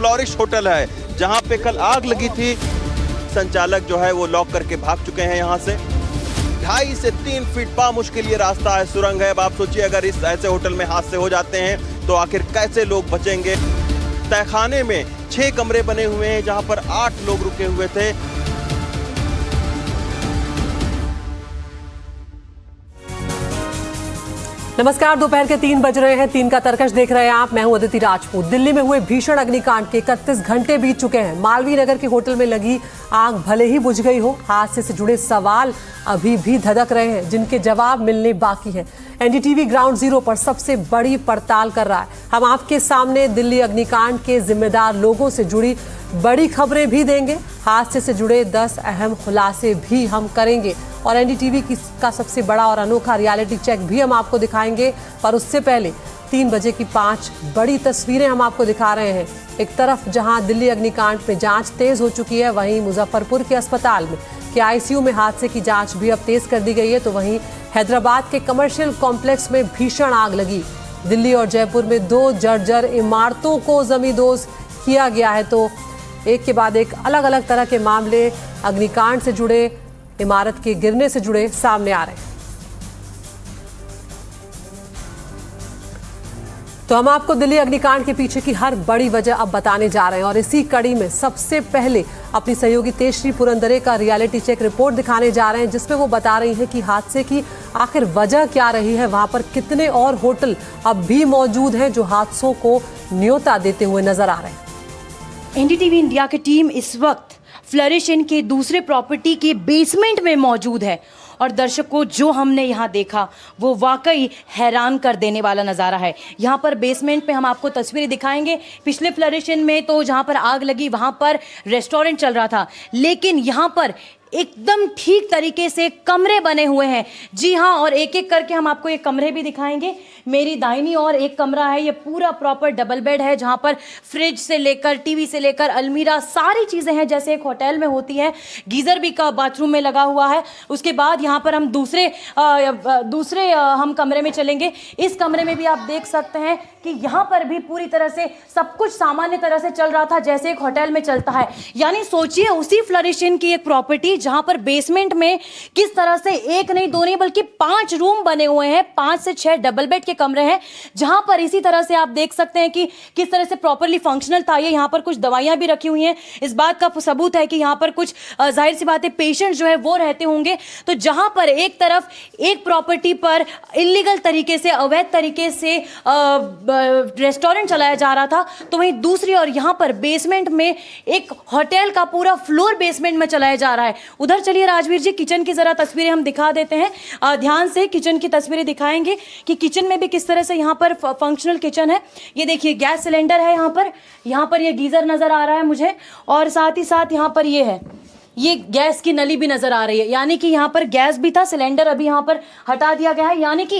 Flourish hotel है, जहां पे कल आग लगी थी। संचालक जो है वो लॉक करके भाग चुके हैं यहाँ से। 2.5 से 3 फीट बामुश्किल ये रास्ता है, सुरंग है। अब आप सोचिए अगर इस ऐसे होटल में हादसे हो जाते हैं तो आखिर कैसे लोग बचेंगे। तहखाने में 6 कमरे बने हुए हैं जहां पर 8 लोग रुके हुए थे। नमस्कार, दोपहर के 3 बज रहे हैं। 3 का तरकश देख रहे हैं आप। मैं हूं अदिति राजपूत। दिल्ली में हुए भीषण अग्निकांड के 31 घंटे बीत चुके हैं। मालवीय नगर के होटल में लगी आग भले ही बुझ गई हो, हादसे से जुड़े सवाल अभी भी धधक रहे हैं, जिनके जवाब मिलने बाकी हैं। एनडीटीवी ग्राउंड जीरो पर सबसे बड़ी पड़ताल कर रहा है। हम आपके सामने दिल्ली अग्निकांड के जिम्मेदार लोगों से जुड़ी बड़ी खबरें भी देंगे। हादसे से जुड़े 10 अहम खुलासे भी हम करेंगे और एनडीटीवी का सबसे बड़ा और अनोखा रियलिटी चेक भी हम आपको दिखाएंगे। पर उससे पहले 3 बजे की 5 बड़ी तस्वीरें हम आपको दिखा रहे हैं। एक तरफ जहां दिल्ली अग्निकांड में जांच तेज हो चुकी है, वहीं मुजफ्फरपुर के अस्पताल में के आईसीयू में हादसे की जांच भी अब तेज कर दी गई है। तो वहीं हैदराबाद के कमर्शियल कॉम्प्लेक्स में भीषण आग लगी। दिल्ली और जयपुर में 2 जर्जर इमारतों को जमींदोज किया गया है। तो एक के बाद एक अलग अलग तरह के मामले अग्निकांड से जुड़े, इमारत के गिरने से जुड़े सामने आ रहे हैं। तो हम आपको दिल्ली अग्निकांड के पीछे की हर बड़ी वजह अब बताने जा रहे हैं और इसी कड़ी में सबसे पहले अपनी सहयोगी तेजश्री पुरंदरे का रियलिटी चेक रिपोर्ट दिखाने जा रहे हैं, जिसमें वो बता रही हैं कि हादसे की आखिर वजह क्या रही है, वहां पर कितने और होटल अब भी मौजूद हैं जो हादसों को न्योता देते हुए नजर आ रहे हैं। एनडीटीवी इंडिया की टीम इस वक्त फ्लरिश इन के दूसरे प्रॉपर्टी के बेसमेंट में मौजूद है और दर्शकों, जो हमने यहाँ देखा वो वाकई हैरान कर देने वाला नज़ारा है। यहाँ पर बेसमेंट पे हम आपको तस्वीरें दिखाएंगे। पिछले फ्लरिश इन में तो जहाँ पर आग लगी वहाँ पर रेस्टोरेंट चल रहा था, लेकिन यहाँ पर एकदम ठीक तरीके से कमरे बने हुए हैं। जी हाँ, और एक एक करके हम आपको ये कमरे भी दिखाएंगे। मेरी दाहिनी और एक कमरा है, ये पूरा प्रॉपर डबल बेड है, जहाँ पर फ्रिज से लेकर टीवी से लेकर अलमीरा सारी चीज़ें हैं जैसे एक होटल में होती है। गीज़र भी का बाथरूम में लगा हुआ है। उसके बाद यहाँ पर हम दूसरे हम कमरे में चलेंगे। इस कमरे में भी आप देख सकते हैं कि यहाँ पर भी पूरी तरह से सब कुछ सामान्य तरह से चल रहा था जैसे एक होटल में चलता है। यानी सोचिए उसी फ्लरिश इन की एक प्रॉपर्टी जहां पर बेसमेंट में किस तरह से एक नहीं दो नहीं बल्कि 5 रूम बने हुए हैं, 5 से 6 डबल बेड के कमरे हैं, जहां पर इसी तरह से आप देख सकते हैं कि किस तरह से प्रॉपर्ली फंक्शनल था ये। यहां पर कुछ दवाइयां भी रखी हुई हैं, इस बात का सबूत है कि यहां पर कुछ जाहिर सी बात है पेशेंट जो है वो रहते होंगे। तो जहां पर एक तरफ एक प्रॉपर्टी पर इलीगल तरीके से, अवैध तरीके से रेस्टोरेंट चलाया जा रहा था, तो वहीं दूसरी और यहां पर बेसमेंट में एक होटल का पूरा फ्लोर बेसमेंट में चलाया जा रहा है। उधर चलिए राजवीर जी, किचन की जरा तस्वीरें हम दिखा देते हैं। ध्यान से किचन की तस्वीरें दिखाएंगे कि किचन में भी किस तरह से यहाँ पर फंक्शनल किचन है। ये देखिए गैस सिलेंडर है यहाँ पर ये गीजर नजर आ रहा है मुझे, और साथ ही साथ यहाँ पर ये है, ये गैस की नली भी नजर आ रही है। यानी कि यहाँ पर गैस भी था, सिलेंडर अभी यहाँ पर हटा दिया गया है। यानी कि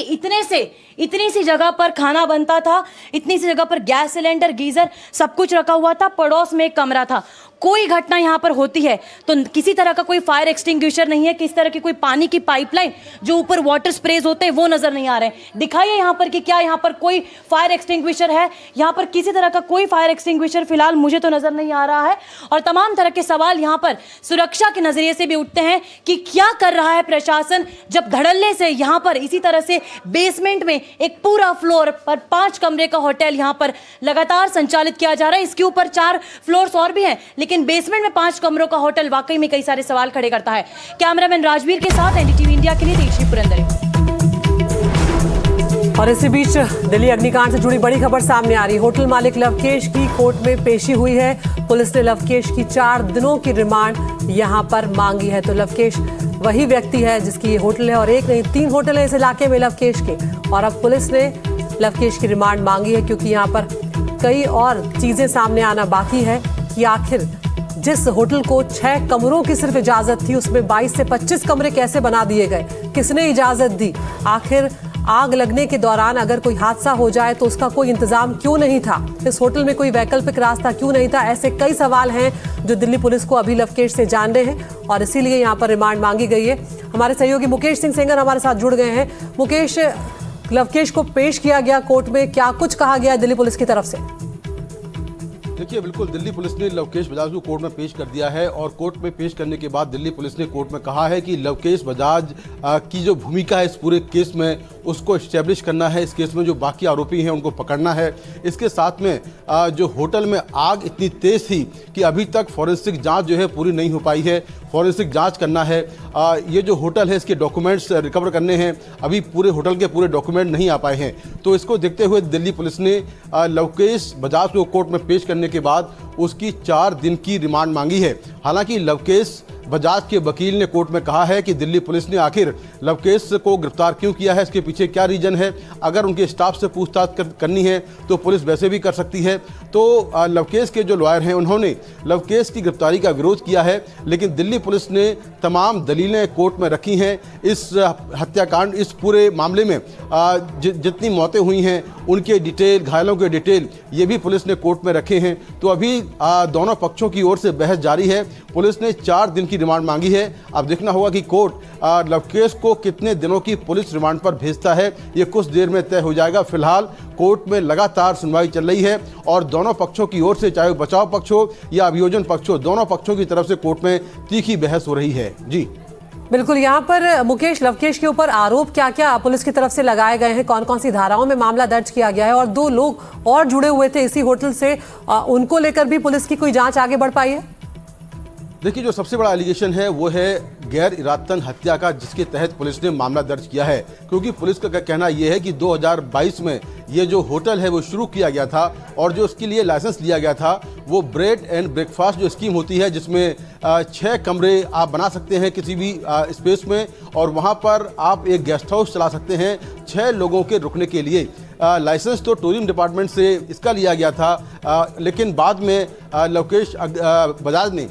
इतनी सी जगह पर खाना बनता था, इतनी सी जगह पर गैस सिलेंडर, गीजर सब कुछ रखा हुआ था। पड़ोस में एक कमरा था। कोई घटना यहाँ पर होती है तो किसी तरह का कोई फायर एक्सटिंग्विशर नहीं है, किस तरह की कोई पानी की पाइपलाइन जो ऊपर वाटर स्प्रेज होते हैं वो नजर नहीं आ रहे हैं। दिखाइए यहाँ पर कि क्या यहाँ पर कोई फायर एक्सटिंग्विशर है। यहाँ पर किसी तरह का कोई फायर एक्सटिंग्विशर फिलहाल मुझे तो नजर नहीं आ रहा है। और तमाम तरह के सवाल यहाँ पर सुरक्षा के नजरिए से भी उठते हैं कि क्या कर रहा है प्रशासन, जब धड़ल्ले से यहाँ पर इसी तरह से बेसमेंट में एक पूरा फ्लोर पर 5 कमरे का होटल यहाँ पर लगातार संचालित किया जा रहा है। इसके ऊपर 4 फ्लोर्स और भी हैं, लेकिन बेसमेंट में 5 कमरों का होटल वाकई में कई सारे सवाल खड़े करता है। कैमरामैन राजवीर के साथ एनडीटीवी इंडिया के लिए तेजश्री पुरंदरे। और इसी बीच दिल्ली अग्निकांड से जुड़ी बड़ी खबर सामने आ रही है। होटल मालिक लवकेश की कोर्ट में पेशी हुई है। पुलिस ने लवकेश की 4 दिनों की रिमांड यहां पर मांगी है। तो लवकेश वही व्यक्ति है जिसकी ये होटल है और एक नहीं 3 होटल है इस इलाके में लवकेश के। और अब पुलिस ने लवकेश की रिमांड मांगी है क्योंकि यहाँ पर कई और चीजें सामने आना बाकी है कि आखिर जिस होटल को 6 कमरों की सिर्फ इजाजत थी उसमें 22 से 25 कमरे कैसे बना दिए गए, किसने इजाजत दी, आखिर आग लगने के दौरान अगर कोई हादसा हो जाए तो उसका कोई इंतजाम क्यों नहीं था, इस होटल में कोई वैकल्पिक रास्ता क्यों नहीं था। ऐसे कई सवाल हैं जो दिल्ली पुलिस को अभी लवकेश से जानने हैं और इसीलिए यहाँ पर रिमांड मांगी गई है। हमारे सहयोगी मुकेश सिंह सेंगर हमारे साथ जुड़ गए हैं। मुकेश, लवकेश को पेश किया गया कोर्ट में, क्या कुछ कहा गया दिल्ली पुलिस की तरफ से? देखिए, बिल्कुल दिल्ली पुलिस ने लवकेश बजाज को कोर्ट में पेश कर दिया है और कोर्ट में पेश करने के बाद दिल्ली पुलिस ने कोर्ट में कहा है कि लवकेश बजाज की जो भूमिका है इस पूरे केस में उसको एस्टेब्लिश करना है। इस केस में जो बाकी आरोपी हैं उनको पकड़ना है। इसके साथ में जो होटल में आग इतनी तेज थी कि अभी तक फॉरेंसिक जांच जो है पूरी नहीं हो पाई है। फॉरेंसिक जांच करना है। ये जो होटल है इसके डॉक्यूमेंट्स रिकवर करने हैं। अभी पूरे होटल के पूरे डॉक्यूमेंट नहीं आ पाए हैं। तो इसको देखते हुए दिल्ली पुलिस ने लवकेश बजाज को कोर्ट में पेश करने के बाद उसकी 4 दिन की रिमांड मांगी है। हालांकि लवकेश बजाज के वकील ने कोर्ट में कहा है कि दिल्ली पुलिस ने आखिर लवकेश को गिरफ्तार क्यों किया है, इसके पीछे क्या रीजन है। अगर उनके स्टाफ से पूछताछ करनी है तो पुलिस वैसे भी कर सकती है। तो लवकेश के जो लॉयर हैं उन्होंने लवकेश की गिरफ्तारी का विरोध किया है, लेकिन दिल्ली पुलिस ने तमाम दलीलें कोर्ट में रखी हैं। इस हत्याकांड, इस पूरे मामले में जितनी मौतें हुई हैं उनके डिटेल, घायलों के डिटेल, ये भी पुलिस ने कोर्ट में रखे हैं। तो अभी दोनों पक्षों की ओर से बहस जारी है। पुलिस ने 4 दिन की रिमांड मांगी है। अब देखना होगा कि कोर्ट लवकेश को कितने दिनों की पुलिस रिमांड पर भेजता है, ये कुछ देर में तय हो जाएगा। फिलहाल कोर्ट में लगातार सुनवाई चल रही है और दोनों पक्षों की ओर से, चाहे बचाव पक्ष हो या अभियोजन पक्ष हो, दोनों पक्षों की तरफ से कोर्ट में तीखी बहस हो रही है। जी बिल्कुल, यहाँ पर मुकेश, लवकेश के ऊपर आरोप क्या क्या पुलिस की तरफ से लगाए गए हैं, कौन कौन सी धाराओं में मामला दर्ज किया गया है और 2 लोग और जुड़े हुए थे इसी होटल से, उनको लेकर भी पुलिस की कोई जांच आगे बढ़ पाई है? देखिए, जो सबसे बड़ा एलिगेशन है वो है गैर इरादतन हत्या का, जिसके तहत पुलिस ने मामला दर्ज किया है। क्योंकि पुलिस का कहना यह है कि 2022 में ये जो होटल है वो शुरू किया गया था और जो उसके लिए लाइसेंस लिया गया था वो ब्रेड एंड ब्रेकफास्ट जो स्कीम होती है, जिसमें 6 कमरे आप बना सकते हैं किसी भी स्पेस में और वहाँ पर आप एक गेस्ट हाउस चला सकते हैं 6 लोगों के रुकने के लिए। लाइसेंस तो टूरिज्म डिपार्टमेंट से इसका लिया गया था, लेकिन बाद में लवकेश बजाज ने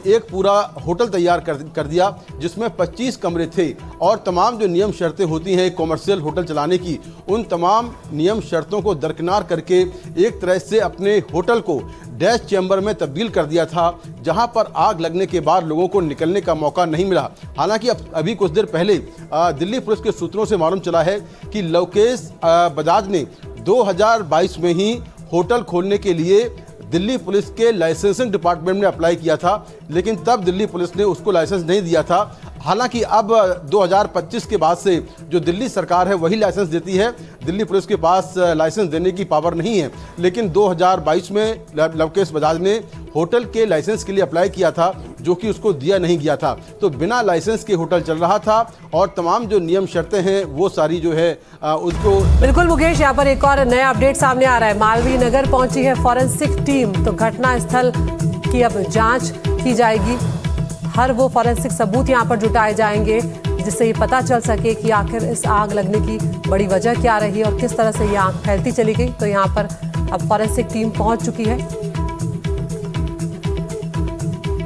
एक पूरा होटल तैयार कर दिया जिसमें 25 कमरे थे और तमाम जो नियम शर्तें होती हैं कॉमर्शियल होटल चलाने की, उन तमाम नियम शर्तों को दरकिनार करके एक तरह से अपने होटल को डैश चैम्बर में तब्दील कर दिया था, जहां पर आग लगने के बाद लोगों को निकलने का मौका नहीं मिला। हालांकि अभी कुछ देर पहले दिल्ली पुलिस के सूत्रों से मालूम चला है कि लवकेश बजाज ने 2022 में ही होटल खोलने के लिए दिल्ली पुलिस के लाइसेंसिंग डिपार्टमेंट में अप्लाई किया था, लेकिन तब दिल्ली पुलिस ने उसको लाइसेंस नहीं दिया था। हालांकि अब 2025 के बाद से जो दिल्ली सरकार है वही लाइसेंस देती है, दिल्ली पुलिस के पास लाइसेंस देने की पावर नहीं है। लेकिन 2022 में लवकेश बजाज ने होटल के लाइसेंस के लिए अप्लाई किया था, जो कि उसको दिया नहीं गया था। तो बिना लाइसेंस के होटल चल रहा था और तमाम जो नियम शर्तें हैं वो सारी जो है उसको। बिल्कुल मुकेश, यहाँ पर एक और नया अपडेट सामने आ रहा है। मालवीय नगर पहुंची है फॉरेंसिक टीम, तो घटना स्थल की अब जांच की जाएगी। हर वो फॉरेंसिक सबूत यहाँ पर जुटाए जाएंगे जिससे ये पता चल सके कि आखिर इस आग लगने की बड़ी वजह क्या रही और किस तरह से ये आग फैलती चली गई। तो यहाँ पर अब फॉरेंसिक टीम पहुंच चुकी है।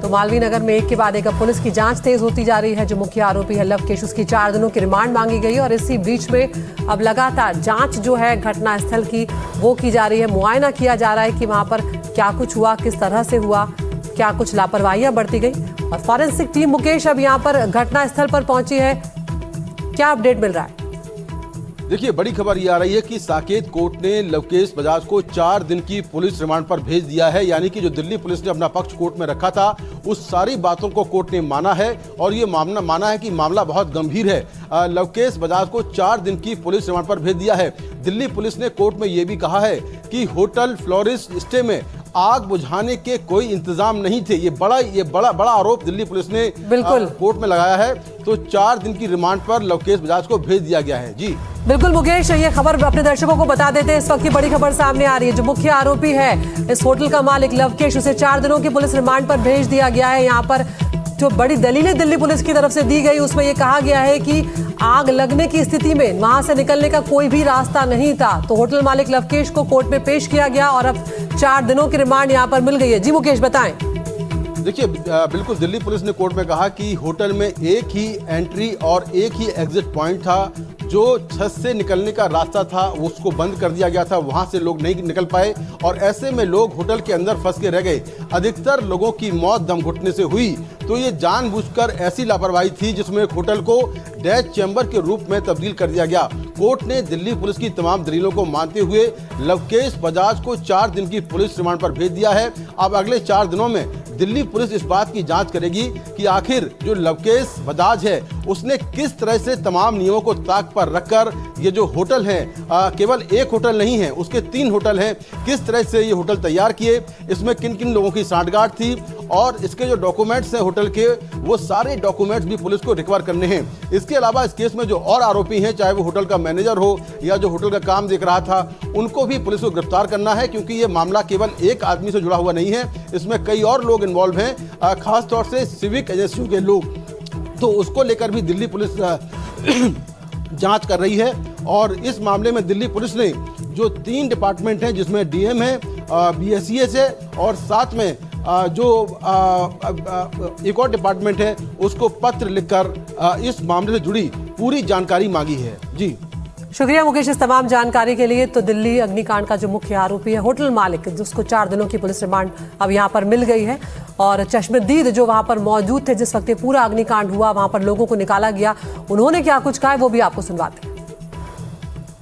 तो मालवीय नगर में एक के बाद एक अब पुलिस की जांच तेज होती जा रही है। जो मुख्य आरोपी है लवकेश, उसकी 4 दिनों की रिमांड मांगी गई और इसी बीच में अब लगातार जांच जो है घटना स्थल की वो की जा रही है। मुआयना किया जा रहा है कि वहां पर क्या कुछ हुआ, किस तरह से हुआ, क्या कुछ लापरवाहियां बढ़ती गई। और फॉरेंसिक टीम मुकेश अब यहाँ पर घटना स्थल पर पहुंची है, क्या अपडेट मिल रहा है? देखिए, बड़ी खबर ये आ रही है कि साकेत कोर्ट ने लवकेश बजाज को 4 दिन की पुलिस रिमांड पर भेज दिया है। यानी कि जो दिल्ली पुलिस ने अपना पक्ष कोर्ट में रखा था उस सारी बातों को कोर्ट ने माना है और ये माना है कि मामला बहुत गंभीर है। लवकेश बजाज को 4 दिन की पुलिस रिमांड पर भेज दिया है। दिल्ली पुलिस ने कोर्ट में ये भी कहा है कि होटल फ्लोरिस स्टे में आग बुझाने के कोई इंतजाम नहीं थे। ये बड़ा आरोप दिल्ली पुलिस ने बिल्कुल कोर्ट में लगाया है। तो 4 दिन की रिमांड पर लवकेश बजाज को भेज दिया गया है। जी बिल्कुल मुकेश, ये खबर अपने दर्शकों को बता देते हैं। इस वक्त की बड़ी खबर सामने आ रही है। जो मुख्य आरोपी है इस होटल का मालिक लवकेश, उसे 4 दिनों की पुलिस रिमांड पर भेज दिया गया है। यहाँ पर जो बड़ी दलीलें दिल्ली पुलिस की तरफ से दी गई उसमें यह कहा गया है कि आग लगने की स्थिति में वहां से निकलने का कोई भी रास्ता नहीं था। तो होटल मालिक लवकेश को कोर्ट में पेश किया गया और अब 4 दिनों की रिमांड यहाँ पर मिल गई है। जी मुकेश बताएं। देखिए, बिल्कुल दिल्ली पुलिस ने कोर्ट में कहा कि होटल में एक ही एंट्री और एक ही एग्जिट पॉइंट था। जो छत से निकलने का रास्ता था उसको बंद कर दिया गया था, वहां से लोग नहीं निकल पाए और ऐसे में लोग होटल के अंदर फंस के रह गए। अधिकतर लोगों की मौत दम घुटने से हुई। तो ये जानबूझकर ऐसी लापरवाही थी जिसमें होटल को डैश चैम्बर के रूप में तब्दील कर दिया गया। कोर्ट ने दिल्ली पुलिस की तमाम दलीलों को मानते हुए लवकेश बजाज को 4 दिन की पुलिस रिमांड पर भेज दिया है। अब अगले 4 दिनों में दिल्ली पुलिस इस बात की जांच करेगी कि आखिर जो लवकेश बजाज है उसने किस तरह से तमाम नियमों को ताक पर रखकर ये जो होटल है, केवल एक होटल नहीं है, उसके 3 होटल हैं, किस तरह से ये होटल तैयार किए, इसमें किन किन लोगों की सांठगांठ थी और इसके जो डॉक्यूमेंट्स हैं होटल के, वो सारे डॉक्यूमेंट्स भी पुलिस को रिकवर करने हैं। इसके अलावा इस केस में जो और आरोपी हैं, चाहे वो होटल का मैनेजर हो या जो होटल का काम देख रहा था, उनको भी पुलिस को गिरफ्तार करना है, क्योंकि ये मामला केवल एक आदमी से जुड़ा हुआ नहीं है, इसमें कई और लोग इन्वॉल्व हैं, खासतौर से सिविक एजेंसियों के लोग। तो उसको लेकर भी दिल्ली पुलिस जांच कर रही है और इस मामले में दिल्ली पुलिस ने जो 3 डिपार्टमेंट हैं, जिसमें डीएम है, बीएसईएस है और साथ में जो एक और डिपार्टमेंट है, उसको पत्र लिखकर इस मामले से जुड़ी पूरी जानकारी मांगी है। जी शुक्रिया मुकेश इस तमाम जानकारी के लिए। तो दिल्ली अग्निकांड का जो मुख्य आरोपी है होटल मालिक, जिसको 4 दिनों की पुलिस रिमांड अब यहाँ पर मिल गई है, और चश्मदीद जो वहाँ पर मौजूद थे जिस वक्त ये पूरा अग्निकांड हुआ, वहाँ पर लोगों को निकाला गया, उन्होंने क्या कुछ कहा है वो भी आपको सुनवाते हैं।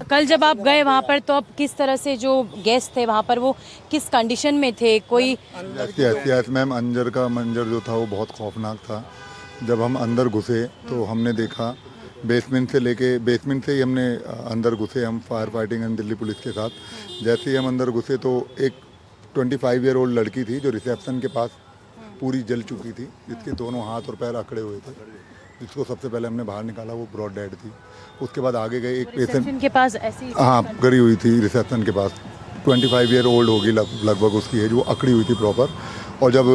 कल जब आप गए वहाँ पर तो अब किस तरह से जो गेस्ट थे वहाँ पर वो किस कंडीशन में थे? कोई यस मैम, अंदर का मंजर जो था वो बहुत खौफनाक था। जब हम अंदर घुसे तो हमने देखा बेसमेंट से ही हमने अंदर घुसे, हम fire fighting and Delhi police के साथ। जैसे ही हम अंदर घुसे तो एक 25 ईयर ओल्ड लड़की थी जो रिसेप्शन के पास पूरी जल चुकी थी, जिसके दोनों हाथ और पैर अकड़े हुए थे, जिसको सबसे पहले हमने बाहर निकाला, वो ब्रॉड डेड थी। उसके बाद आगे गए, एक पेशेंट के पास ऐसी हाँ गड़ी हुई थी रिसेप्शन के पास, 25 ईयर ओल्ड होगी लगभग उसकी एज, वो अकड़ी हुई थी प्रॉपर। और जब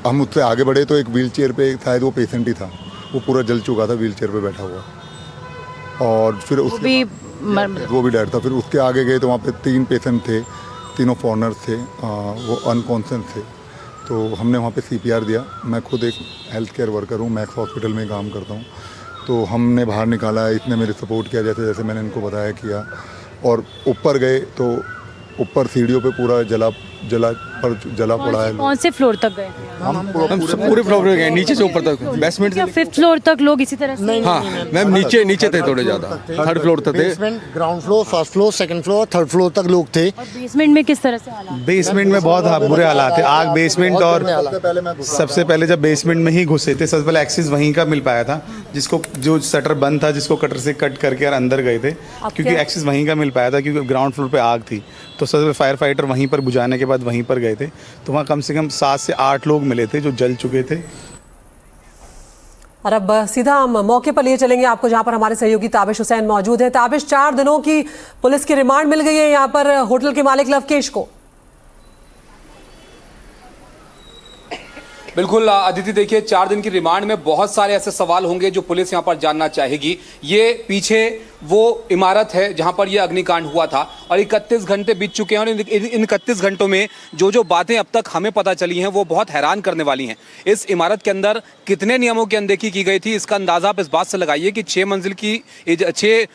हम उससे आगे बढ़े तो एक व्हील चेयर पे शायद वो पेशेंट ही था, वो पूरा जल चुका था व्हील चेयर पे बैठा हुआ, और फिर उसके वो भी डेड था। फिर उसके आगे गए तो वहाँ पे 3 पेशेंट थे, तीनों फॉरनर्स थे, वो अनकॉन्शियस थे। तो हमने वहाँ पे CPR दिया। मैं खुद एक हेल्थ केयर वर्कर हूँ, मैक्स हॉस्पिटल में काम करता हूँ। तो हमने बाहर निकाला, इसने मेरे सपोर्ट किया जैसे जैसे मैंने इनको बताया किया। और ऊपर गए तो ऊपर सीढ़ियों पे पूरा जला पड़ा है। कौन से फ्लोर तक गए? हम पूरे फ्लोर पे गए, नीचे से ऊपर तक, बेसमेंट से 5th फ्लोर तक लोग इसी तरह से? हाँ मैम, नीचे थे थोड़े ज्यादा, 3rd फ्लोर तक थे। Basement, ground floor, 1st floor, 2nd floor, 3rd floor तक लोग थे। और बेसमेंट में किस तरह से हालात? बेसमेंट में बहुत बुरे हालात थे, आग बेसमेंट। और सबसे पहले जब बेसमेंट में ही घुसे थे, सबसे पहले एक्सेस वहीं का मिल पाया था, जिसको जो शटर बंद था, जिसको कटर से कट करके और अंदर गए थे, क्योंकि एक्सेस वहीं का मिल पाया था, क्योंकि ग्राउंड फ्लोर पे आग थी। तो सबसे फायर फाइटर वहीं पर बुझाने के बाद वहीं पर गए थे, तो वहाँ कम से कम 7 से 8 लोग मिले थे जो जल चुके थे। और अब सीधा हम मौके पर लिए चलेंगे आपको, जहां पर हमारे सहयोगी ताबिश हुसैन मौजूद है। ताबिश, 4 दिनों की पुलिस की रिमांड मिल गई है यहाँ पर होटल के मालिक लवकेश को। बिल्कुल अदिति, देखिए 4 दिन की रिमांड में बहुत सारे ऐसे सवाल होंगे जो पुलिस यहाँ पर जानना चाहेगी। ये पीछे वो इमारत है जहाँ पर यह अग्निकांड हुआ था और 31 घंटे बीत चुके हैं और इन 31 घंटों में जो बातें अब तक हमें पता चली हैं वो बहुत हैरान करने वाली हैं। इस इमारत के अंदर कितने नियमों की अनदेखी की गई थी, इसका अंदाज़ा आप इस बात से लगाइए कि 6 मंजिल की 6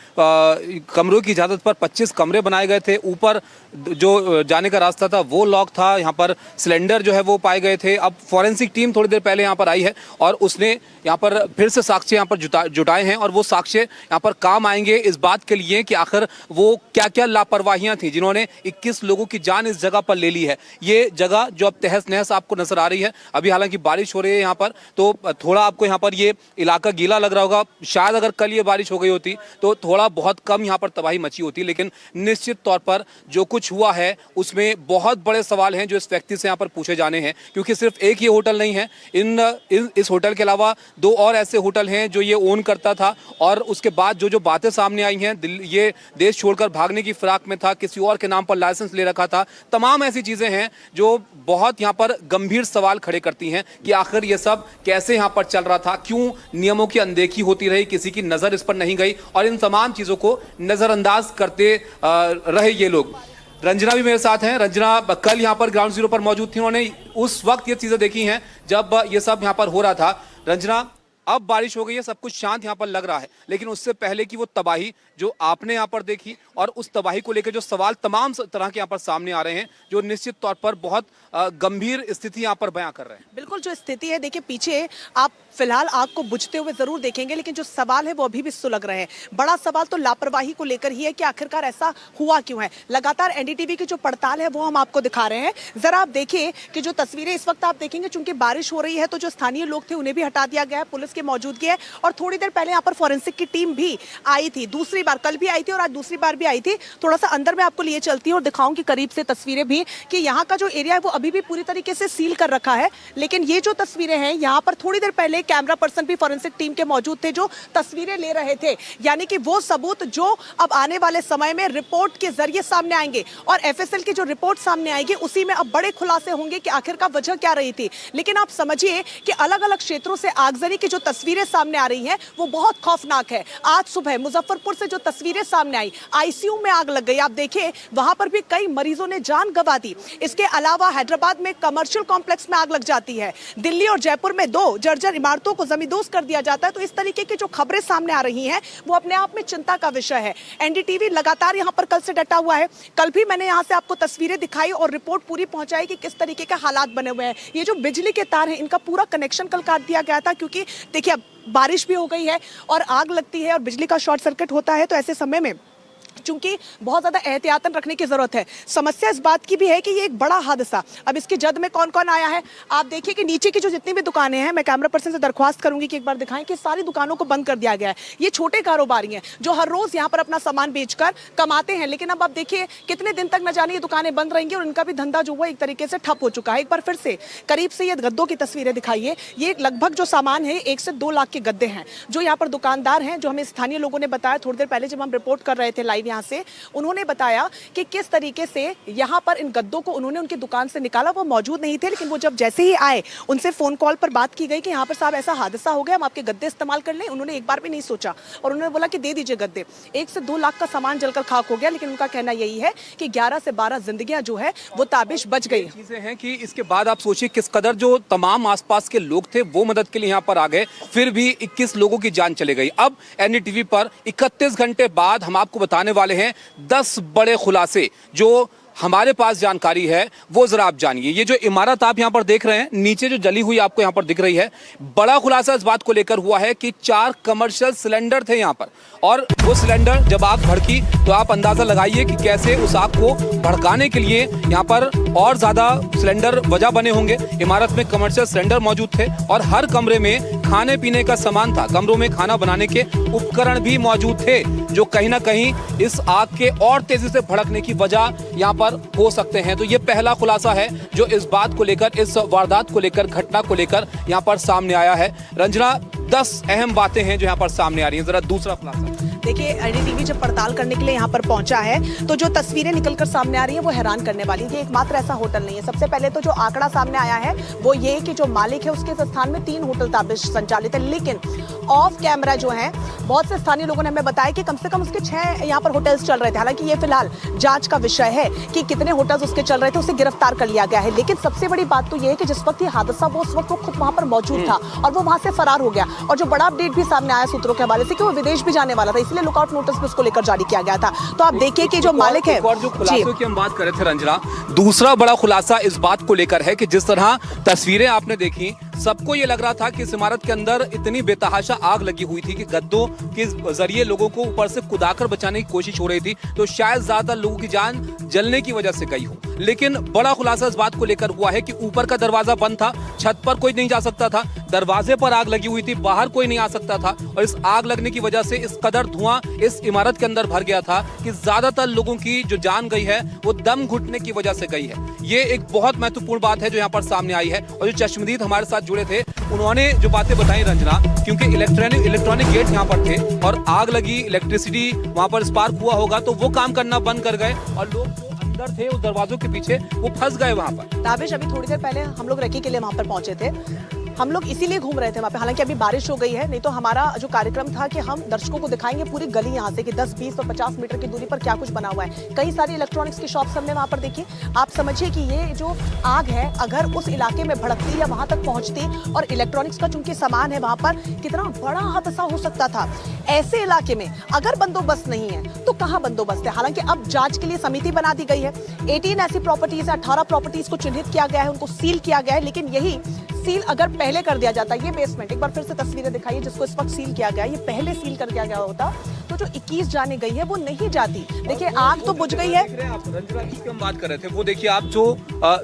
कमरों की इजाज़त पर 25 कमरे बनाए गए थे। ऊपर जो जाने का रास्ता था वो लॉक था, यहाँ पर सिलेंडर जो है वो पाए गए थे। अब फॉरेंसिक टीम थोड़ी देर पहले यहाँ पर आई है और उसने यहाँ पर फिर से साक्ष्य यहाँ पर जुटाए हैं और वो साक्ष्य यहाँ पर काम आएंगे इस बात के लिए कि आखिर वो क्या क्या लापरवाहियां थी जिन्होंने 21 लोगों की जान इस जगह पर ले ली है। ये जगह जो अब तहस नहस आपको नजर आ रही है, अभी हालांकि बारिश हो रही है यहाँ पर, तो थोड़ा आपको यहाँ पर ये इलाका गीला लग रहा होगा। शायद अगर कल ये बारिश हो गई होती तो थोड़ा बहुत कम यहाँ पर तबाही मची होती, लेकिन निश्चित तौर पर जो कुछ हुआ है उसमें बहुत बड़े सवाल हैं जो इस व्यक्ति से यहाँ पर पूछे जाने हैं, क्योंकि सिर्फ एक ही होटल नहीं है, इस होटल के अलावा 2 और ऐसे होटल हैं जो ये ओन करता था। और उसके बाद जो बातें सामने आई हैं, ये देश छोड़कर भागने की फिराक में था, किसी और के नाम पर लाइसेंस ले रखा था, तमाम ऐसी चीजें हैं जो बहुत यहाँ पर गंभीर सवाल खड़े करती हैं कि आखिर ये सब कैसे यहाँ पर चल रहा था, क्यों नियमों की अनदेखी होती रही, किसी की नजर इस पर नहीं गई और इन तमाम चीजों को नजरअंदाज करते रहे ये लोग। रंजना भी मेरे साथ हैं। रंजना कल यहाँ पर ग्राउंड जीरो पर मौजूद थी, उन्होंने उस वक्त ये चीजें देखी हैं जब ये सब यहाँ पर हो रहा था। रंजना, अब बारिश हो गई है, सब कुछ शांत यहाँ पर लग रहा है, लेकिन उससे पहले की वो तबाही जो आपने यहाँ पर देखी और उस तबाही को लेकर जो सवाल तमाम तरह के यहाँ पर सामने आ रहे हैं, जो निश्चित तौर पर बहुत गंभीर स्थिति यहाँ पर बयां कर रहे हैं। बिल्कुल जो स्थिति है, देखिए पीछे आप फिलहाल आग को बुझते हुए जरूर देखेंगे, लेकिन जो सवाल है वो अभी भी सुलग रहे हैं। बड़ा सवाल तो लापरवाही को लेकर ही है कि आखिरकार ऐसा हुआ क्यों है। लगातार एनडीटीवी की जो पड़ताल है वो हम आपको दिखा रहे हैं। जरा आप देखिए कि जो तस्वीरें इस वक्त आप देखेंगे, चूंकि बारिश हो रही है तो जो स्थानीय लोग थे उन्हें भी हटा दिया गया है, पुलिस की मौजूदगी है। और थोड़ी देर पहले यहाँ पर फॉरेंसिक की टीम भी आई थी, दूसरी बार, कल भी आई थी और आज दूसरी बार भी आई थी। थोड़ा सा अंदर में आपको लिए चलती हूँ और दिखाऊंगी करीब से तस्वीरें भी कि यहाँ का जो एरिया है वो अभी भी पूरी तरीके से सील कर रखा है। लेकिन ये जो तस्वीरें हैं, यहाँ पर थोड़ी देर पहले कैमरा पर्सन भी फॉरेंसिक टीम के मौजूद थे जो तस्वीरें ले रहे थे, यानी कि वो सबूत जो अब आने वाले समय में रिपोर्ट के जरिए सामने आएंगे और एफएसएल की जो रिपोर्ट सामने आएगी उसी में अब बड़े खुलासे होंगे कि आखिरकार वजह क्या रही थी। लेकिन आप समझिए कि अलग अलग क्षेत्रों से आगजनी की जो तस्वीरें सामने आ रही हैं वो बहुत खौफनाक है। आज सुबह मुजफ्फरपुर से जो तस्वीरें सामने आई, आईसीयू में आग लग गई, आप देखिए वहां पर भी कई मरीजों ने जान गंवा दी। इसके अलावा हैदराबाद में कमर्शियल कॉम्प्लेक्स में आग लग जाती है, दिल्ली और जयपुर में 2 जर्जर इमारतों को जमींदोज कर दिया जाता है। तो इस तरीके की जो खबरें सामने आ रही हैं वो अपने आप में चिंता का विषय है। एनडीटीवी लगातार यहां पर कल से डटा हुआ है। कल भी मैंने यहां से आपको तस्वीरें दिखाई और रिपोर्ट पूरी पहुंचाई कि किस तरीके के हालात बने हुए हैं। ये जो बिजली के तार हैं इनका पूरा कनेक्शन कल काट दिया गया था, क्योंकि देखिए अब बारिश भी हो गई है और आग लगती है और बिजली का शॉर्ट सर्किट होता है, तो ऐसे समय में चूंकि बहुत ज्यादा एहतियातन रखने की जरूरत है। समस्या इस बात की भी है कि ये एक बड़ा हादसा, अब इसकी जद में कौन कौन आया है। आप देखिए कि नीचे की जो जितनी भी दुकानें हैं, मैं कैमरा पर्सन से दरख्वास्त करूंगी कि एक बार दिखाएं कि सारी दुकानों को बंद कर दिया गया है। ये छोटे कारोबारी हैं जो हर रोज यहाँ पर अपना सामान बेचकर कमाते हैं, लेकिन अब आप देखिए कितने दिन तक न जाने ये दुकानें बंद रहेंगी और इनका भी धंधा जो हुआ एक तरीके से ठप हो चुका है। एक बार फिर से करीब से ये गद्दों की तस्वीरें दिखाइए। ये लगभग जो सामान है 1 से 2 लाख के गद्दे हैं जो यहाँ पर दुकानदार हैं, जो हमें स्थानीय लोगों ने बताया थोड़ी देर पहले जब हम रिपोर्ट कर रहे थे लाइव यहाँ से। उन्होंने बताया कि किस तरीके से यहाँ पर इन गद्दों को उन्होंने उनकी दुकान से निकाला। वो मौजूद नहीं थे, लेकिन वो जब जैसे ही आए उनसे फोन कॉल पर बात की गई कि यहाँ पर साहब ऐसा हादसा हो गया, हम आपके गद्दे इस्तेमाल कर लें। उन्होंने एक बार भी नहीं सोचा और उन्होंने बोला कि दे दीजिए गद्दे। 1 से 2 लाख का सामान जलकर खाक हो गया, लेकिन उनका कहना यही है कि 11 से 12 जिंदगियां जो है वो ताबिश बच गई। चीजें हैं कि इसके बाद आप सोचिए किस कदर जो तमाम आसपास के लोग थे वो मदद के लिए यहाँ पर आ गए, फिर भी 21 लोगों की जान चली गई। अब एनडीटीवी पर 31 घंटे बाद हम आपको बताने वाले हैं 10 बड़े खुलासे जो हमारे पास जानकारी है, वो जरा आप जानिए। ये जो इमारत आप यहाँ पर देख रहे हैं, नीचे जो जली हुई आपको यहाँ पर दिख रही है, बड़ा खुलासा इस बात को लेकर हुआ है कि 4 कमर्शियल सिलेंडर थे यहाँ पर, और वो सिलेंडर जब आग भड़की तो आप अंदाजा लगाइए कि कैसे उस आग को भड़काने के लिए यहाँ पर और ज्यादा सिलेंडर वजह बने होंगे। इमारत में कमर्शियल सिलेंडर मौजूद थे और हर कमरे में खाने पीने का सामान था, कमरों में खाना बनाने के उपकरण भी मौजूद थे, जो कहीं ना कहीं इस आग के और तेजी से भड़कने की वजह यहाँ पर हो सकते हैं। तो ये पहला खुलासा है जो इस बात को लेकर, इस वारदात को लेकर, घटना को लेकर यहाँ पर सामने आया है। रंजना, 10 अहम बातें हैं जो यहाँ पर सामने आ रही हैं, जरा दूसरा खुलासा। देखिए एनडीटीवी जब पड़ताल करने के लिए यहाँ पर पहुंचा है तो जो तस्वीरें निकलकर सामने आ रही है वो हैरान करने वाली है। ये एकमात्र ऐसा होटल नहीं है। सबसे पहले तो जो आंकड़ा सामने आया है वो ये कि जो मालिक है उसके स्थान में 3 होटल ताबिश संचालित है, लेकिन ऑफ कैमरा जो है बहुत से स्थानीय लोगों ने हमें बताया कि कम से कम उसके 6 यहाँ पर होटल्स चल रहे थे। हालांकि ये फिलहाल जांच का विषय है कि कितने होटल्स उसके चल रहे थे, उसे गिरफ्तार कर लिया गया है। लेकिन सबसे बड़ी बात तो ये है कि जिस वक्त ये हादसा वो उस वक्त वो खुद वहां पर मौजूद था और वो वहां से फरार हो गया। और जो बड़ा अपडेट भी सामने आया सूत्रों के हवाले से कि वो विदेश भी जाने वाला था, इसलिए लुकआउट नोटिस भी उसको लेकर जारी किया गया था। तो आप देखिए कि जो मालिक है, और जो खुलासों की हम बात कर रहे थे रंजना, दूसरा बड़ा खुलासा इस बात को लेकर है कि जिस तरह तस्वीरें आपने देखी, सबको ये लग रहा था कि इस इमारत के अंदर इतनी बेतहाशा आग लगी हुई थी कि गद्दों के जरिए लोगों को ऊपर से कुदाकर बचाने की कोशिश हो रही थी, तो शायद ज्यादातर लोगों की जान जलने की वजह से गई हो। लेकिन बड़ा खुलासा इस बात को लेकर हुआ है कि ऊपर का दरवाजा बंद था, छत पर कोई नहीं जा सकता था, दरवाजे पर आग लगी हुई थी, बाहर कोई नहीं आ सकता था, और इस आग लगने की वजह से इस कदर धुआं इस इमारत के अंदर भर गया था कि ज्यादातर लोगों की जो जान गई है वो दम घुटने की वजह से गई है। ये एक बहुत महत्वपूर्ण बात है जो यहाँ पर सामने आई है। और जो चश्मदीद हमारे साथ जुड़े थे उन्होंने जो बातें बताई रंजना, क्योंकि इलेक्ट्रॉनिक गेट यहाँ पर थे और आग लगी, इलेक्ट्रिसिटी वहां पर स्पार्क हुआ होगा तो वो काम करना बंद कर गए और लोग जो अंदर थे उस दरवाजों के पीछे वो फंस गए वहां पर। ताबिश, अभी थोड़ी देर पहले हम लोग रेकी के लिए वहां पर पहुंचे थे। हम लोग इसीलिए घूम रहे थे वहाँ पे, हालांकि अभी बारिश हो गई है, नहीं तो हमारा जो कार्यक्रम था कि हम दर्शकों को दिखाएंगे पूरी गली यहाँ से कि 10, 20 और 50 मीटर की दूरी पर क्या कुछ बना हुआ है। कई सारी इलेक्ट्रॉनिक्स की शॉप्स हमने वहाँ पर देखी। आप समझिए कि ये जो आग है अगर उस इलाके में भड़कती या वहाँ तक पहुँचती, और इलेक्ट्रॉनिक्स का चूंकि सामान है वहाँ पर, कितना बड़ा हादसा हो सकता था। ऐसे इलाके में अगर बंदोबस्त नहीं है तो कहाँ बंदोबस्त है। हालांकि अब जांच के लिए समिति बना दी गई है। 18 ऐसी प्रॉपर्टीज, 18 प्रॉपर्टीज को चिन्हित किया गया है, उनको सील किया गया है। लेकिन यही सील अगर पहले कर दिया जाता, ये बेसमेंट एक बार फिर से तस्वीरें दिखाइए जिसको इस वक्त सील किया गया, ये पहले सील कर दिया गया होता तो जो 21 जाने गई है वो नहीं जाती। देखिए आग तो बुझ गई है। आप रंजना जी की हम बात कर रहे थे, वो देखिए आप जो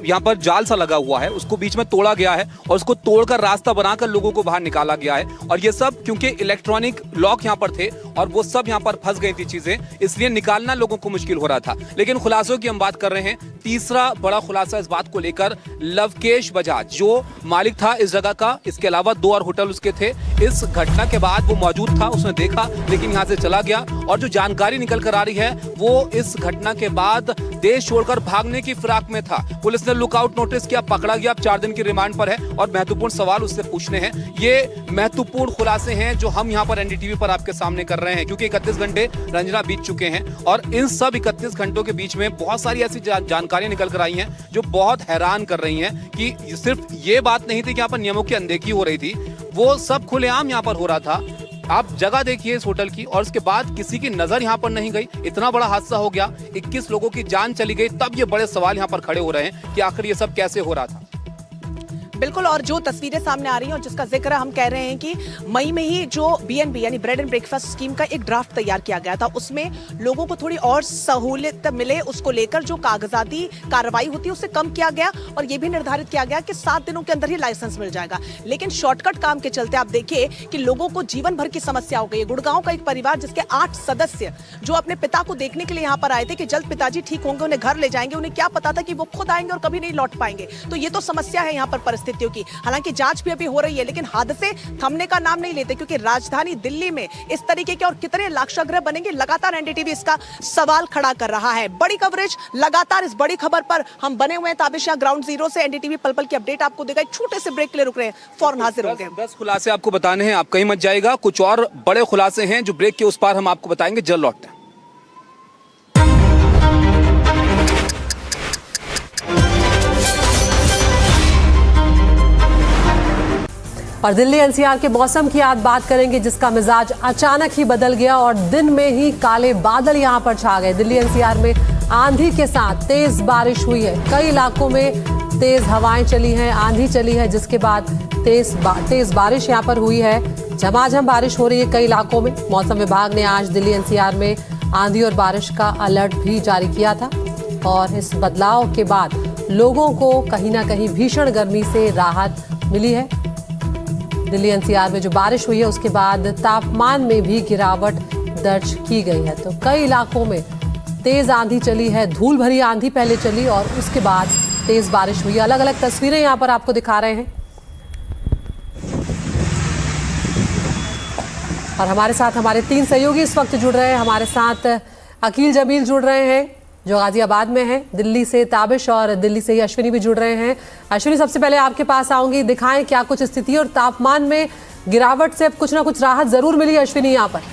यहाँ पर जाल सा लगा हुआ है उसको बीच में तोड़ा गया है और उसको तोड़कर रास्ता बनाकर लोगों को बाहर निकाला गया है। और ये सब क्योंकि इलेक्ट्रॉनिक लॉक यहाँ पर थे और वो सब यहाँ पर फंस गई थी चीजें, इसलिए निकालना लोगों को मुश्किल हो रहा था। लेकिन खुलासों की हम बात कर रहे हैं। तीसरा बड़ा खुलासा इस बात को लेकर, लवकेश बजाज जो मालिक था इस जगह का, इसके अलावा 2 और होटल उसके थे। इस घटना के बाद वो मौजूद था, उसने देखा लेकिन यहाँ से चला गया। और जो जानकारी निकल कर आ रही है वो इस घटना के बाद देश छोड़कर भागने की फिराक में था। पुलिस ने लुकआउट नोटिस किया, पकड़ा गया, 4 दिन की रिमांड पर है और महत्वपूर्ण सवाल उससे पूछने हैं। ये महत्वपूर्ण खुलासे हैं जो हम यहाँ पर एनडीटीवी पर आपके सामने कर रहे हैं, क्योंकि 31 घंटे रंजना बीत चुके हैं और इन सब 31 घंटों के बीच में बहुत सारी ऐसी जानकारियां निकल कर आई हैं जो बहुत हैरान कर रही हैं कि सिर्फ ये बात नहीं थी कि यहाँ पर नियमों की अनदेखी हो रही थी, वो सब खुलेआम यहाँ पर हो रहा था। आप जगह देखिए इस होटल की, और उसके बाद किसी की नजर यहाँ पर नहीं गई। इतना बड़ा हादसा हो गया, 21 लोगों की जान चली गई, तब ये बड़े सवाल यहाँ पर खड़े हो रहे हैं कि आखिर ये सब कैसे हो रहा था। बिल्कुल, और जो तस्वीरें सामने आ रही हैं और जिसका जिक्र हम कह रहे हैं कि मई में ही जो BNB यानी ब्रेड एंड ब्रेकफास्ट स्कीम का एक ड्राफ्ट तैयार किया गया था, उसमें लोगों को थोड़ी और सहूलियत मिले उसको लेकर जो कागजाती कार्रवाई होती है उससे कम किया गया और ये भी निर्धारित किया गया कि 7 दिनों के अंदर ही लाइसेंस मिल जाएगा। लेकिन शॉर्टकट काम के चलते आप देखिए कि लोगों को जीवन भर की समस्या हो गई है। गुड़गांव का एक परिवार जिसके 8 सदस्य जो अपने पिता को देखने के लिए यहाँ पर आए थे कि जल्द पिताजी ठीक होंगे, उन्हें घर ले जाएंगे, उन्हें क्या पता था कि वो खुद आएंगे और कभी नहीं लौट पाएंगे। तो ये तो समस्या है यहाँ पर परिस्थितियों की। हालांकि जांच भी अभी हो रही है, लेकिन हादसे थमने का नाम नहीं लेते, क्योंकि राजधानी दिल्ली में इस तरीके के और कितने लाक्षागृह बनेंगे, लगातार एनडीटीवी इसका सवाल खड़ा कर रहा है। बड़ी कवरेज लगातार इस बड़ी खबर पर हम बने हुए हैं। ताबिशा ग्राउंड जीरो से एनडीटीवी पल पल की अपडेट आपको देगा। एक छोटे से ब्रेक के लिए रुक रहे हैं, फौरन हाजिर होंगे। 10 खुलासे आपको बताने हैं, आप कहीं मत जाएगा। कुछ और बड़े खुलासे हैं जो ब्रेक के उस पार हम आपको बताएंगे। जल्द लौटते हैं। और दिल्ली एनसीआर के मौसम की आज बात करेंगे, जिसका मिजाज अचानक ही बदल गया और दिन में ही काले बादल यहां पर छा गए। दिल्ली एनसीआर में आंधी के साथ तेज बारिश हुई है, कई इलाकों में तेज हवाएं चली हैं, आंधी चली है, जिसके बाद तेज बारिश यहां पर हुई है। झमाझम बारिश हो रही है कई इलाकों में। मौसम विभाग ने आज दिल्ली एनसीआर में आंधी और बारिश का अलर्ट भी जारी किया था और इस बदलाव के बाद लोगों को कहीं ना कहीं भीषण गर्मी से राहत मिली है। दिल्ली एनसीआर में जो बारिश हुई है उसके बाद तापमान में भी गिरावट दर्ज की गई है। तो कई इलाकों में तेज आंधी चली है, धूल भरी आंधी पहले चली और उसके बाद तेज बारिश हुई। अलग अलग तस्वीरें यहां पर आपको दिखा रहे हैं और हमारे साथ हमारे 3 सहयोगी इस वक्त जुड़ रहे हैं। हमारे साथ अकील जमील जुड़ रहे हैं जो गाजियाबाद में है, दिल्ली से ताबिश, और दिल्ली से ही अश्विनी भी जुड़ रहे हैं। अश्विनी, सबसे पहले आपके पास आऊंगी, दिखाएं क्या कुछ स्थिति और तापमान में गिरावट से अब कुछ ना कुछ राहत जरूर मिली है अश्विनी यहाँ पर।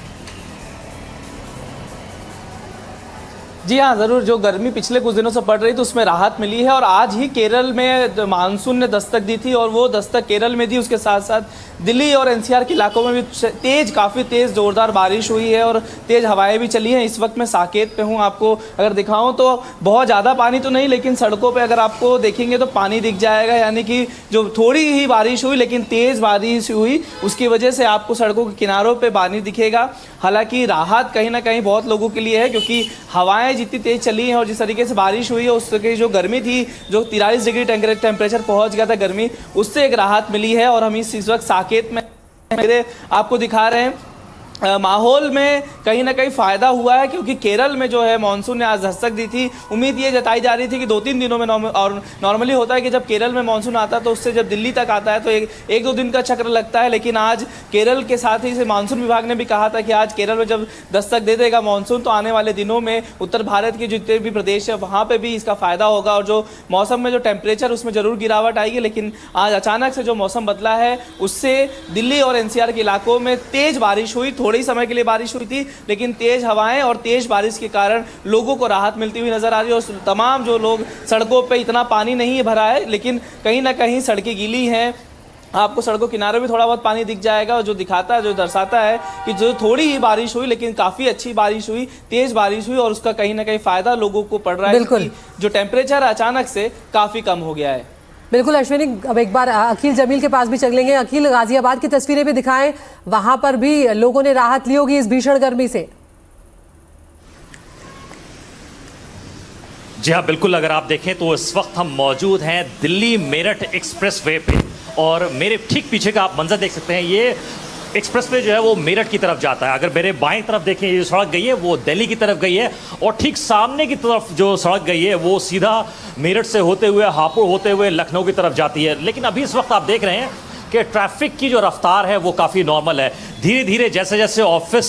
जी हाँ, ज़रूर। जो गर्मी पिछले कुछ दिनों से पड़ रही थी उसमें राहत मिली है और आज ही केरल में मानसून ने दस्तक दी थी और वो दस्तक केरल में दी, उसके साथ साथ दिल्ली और एनसीआर के इलाकों में भी काफ़ी तेज़ ज़ोरदार बारिश हुई है और तेज़ हवाएं भी चली हैं। इस वक्त मैं साकेत पे हूँ, आपको अगर दिखाऊँ तो बहुत ज़्यादा पानी तो नहीं, लेकिन सड़कों पर अगर आपको देखेंगे तो पानी दिख जाएगा। यानी कि जो थोड़ी ही बारिश हुई लेकिन तेज़ बारिश हुई, उसकी वजह से आपको सड़कों के किनारों पर पानी दिखेगा। हालांकि राहत कहीं ना कहीं बहुत लोगों के लिए है, क्योंकि हवाएं जितनी तेज चली हैं और जिस तरीके से बारिश हुई है उसकी जो गर्मी थी, जो 43 डिग्री टेम्परेचर पहुंच गया था गर्मी, उससे एक राहत मिली है। और हम इस वक्त साकेत में आपको दिखा रहे हैं माहौल में कहीं ना कहीं फ़ायदा हुआ है, क्योंकि केरल में जो है मानसून ने आज दस्तक दी थी। उम्मीद ये जताई जा रही थी कि 2-3 दिनों में और नॉर्मली होता है कि जब केरल में मानसून आता है तो उससे जब दिल्ली तक आता है तो एक दो दिन का चक्र लगता है, लेकिन आज केरल के साथ ही से मानसून विभाग ने भी कहा था कि आज केरल में जब दस्तक दे देगा मानसून तो आने वाले दिनों में उत्तर भारत के जितने भी प्रदेश है वहाँ पर भी इसका फ़ायदा होगा और जो मौसम में जो टेम्परेचर उसमें ज़रूर गिरावट आएगी। लेकिन आज अचानक से जो मौसम बदला है उससे दिल्ली और NCR के इलाकों में तेज़ बारिश हुई, थोड़ी समय के लिए बारिश हुई थी, लेकिन तेज हवाएं और तेज बारिश के कारण लोगों को राहत मिलती हुई नजर आ रही है। और तमाम जो लोग सड़कों पे इतना पानी नहीं भरा है, लेकिन कहीं ना कहीं सड़कें गीली हैं। आपको सड़कों किनारे भी थोड़ा बहुत पानी दिख जाएगा और जो दिखाता है, जो दर्शाता है कि जो थोड़ी ही बारिश हुई लेकिन काफ़ी अच्छी बारिश हुई, तेज़ बारिश हुई और उसका कहीं ना कहीं फ़ायदा लोगों को पड़ रहा है कि जो टेम्परेचर अचानक से काफ़ी कम हो गया है। बिल्कुल अश्विनी, अब एक बार अकील जमील के पास भी चलेंगे। अकील, गाजियाबाद की तस्वीरें भी दिखाएं, वहां पर भी लोगों ने राहत ली होगी इस भीषण गर्मी से। जी हाँ बिल्कुल, अगर आप देखें तो इस वक्त हम मौजूद हैं दिल्ली मेरठ एक्सप्रेस वे पे और मेरे ठीक पीछे का आप मंजर देख सकते हैं। ये एक्सप्रेस वे जो है वो मेरठ की तरफ जाता है। अगर मेरे बाएं तरफ देखें ये सड़क गई है वो दिल्ली की तरफ गई है और ठीक सामने की तरफ जो सड़क गई है वो सीधा मेरठ से होते हुए हापुड़ होते हुए लखनऊ की तरफ जाती है। लेकिन अभी इस वक्त आप देख रहे हैं कि ट्रैफिक की जो रफ्तार है वो काफ़ी नॉर्मल है। धीरे धीरे जैसे जैसे ऑफिस